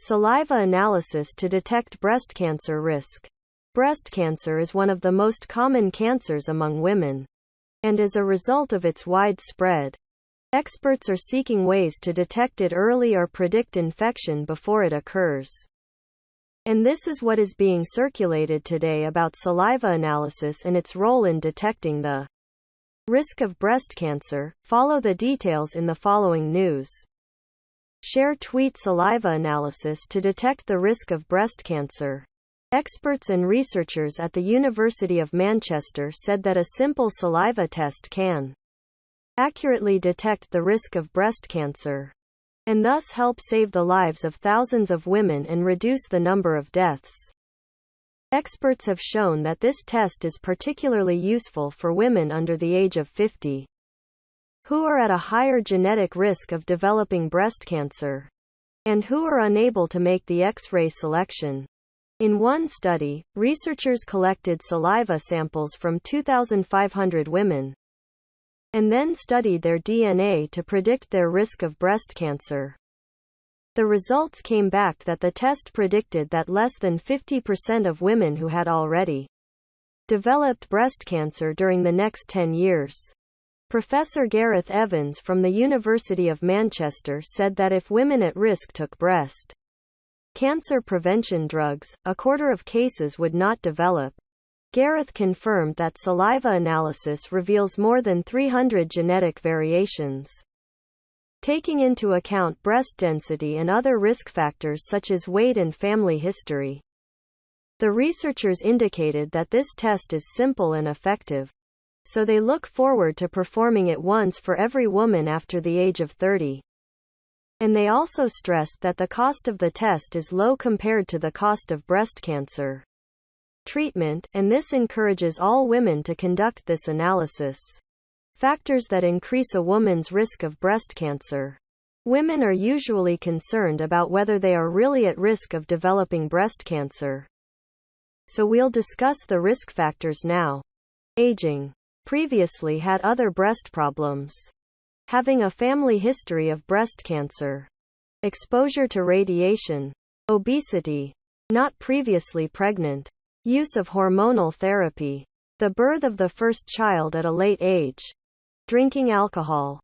Saliva analysis to detect breast cancer risk. Breast cancer is one of the most common cancers among women. And as a result of its wide spread, experts are seeking ways to detect it early or predict infection before it occurs. And this is what is being circulated today about saliva analysis and its role in detecting the risk of breast cancer. Follow the details in the following news. Share tweet saliva analysis to detect the risk of breast cancer. Experts and researchers at the University of Manchester said that a simple saliva test can accurately detect the risk of breast cancer, and thus help save the lives of thousands of women and reduce the number of deaths. Experts have shown that this test is particularly useful for women under the age of 50, who are at a higher genetic risk of developing breast cancer, and who are unable to make the X-ray selection. In one study, researchers collected saliva samples from 2,500 women, and then studied their DNA to predict their risk of breast cancer. The results came back that the test predicted that less than 50% of women who had already developed breast cancer during the next 10 years. Professor Gareth Evans from the University of Manchester said that if women at risk took breast cancer prevention drugs, a quarter of cases would not develop. Gareth confirmed that saliva analysis reveals more than 300 genetic variations, taking into account breast density and other risk factors such as weight and family history. The researchers indicated that this test is simple and effective, so they look forward to performing it once for every woman after the age of 30. And they also stressed that the cost of the test is low compared to the cost of breast cancer treatment, and this encourages all women to conduct this analysis. Factors that increase a woman's risk of breast cancer. Women are usually concerned about whether they are really at risk of developing breast cancer. So we'll discuss the risk factors now. Aging. Previously had other breast problems. Having a family history of breast cancer. Exposure to radiation. Obesity. Not previously pregnant. Use of hormonal therapy. The birth of the first child at a late age. Drinking alcohol.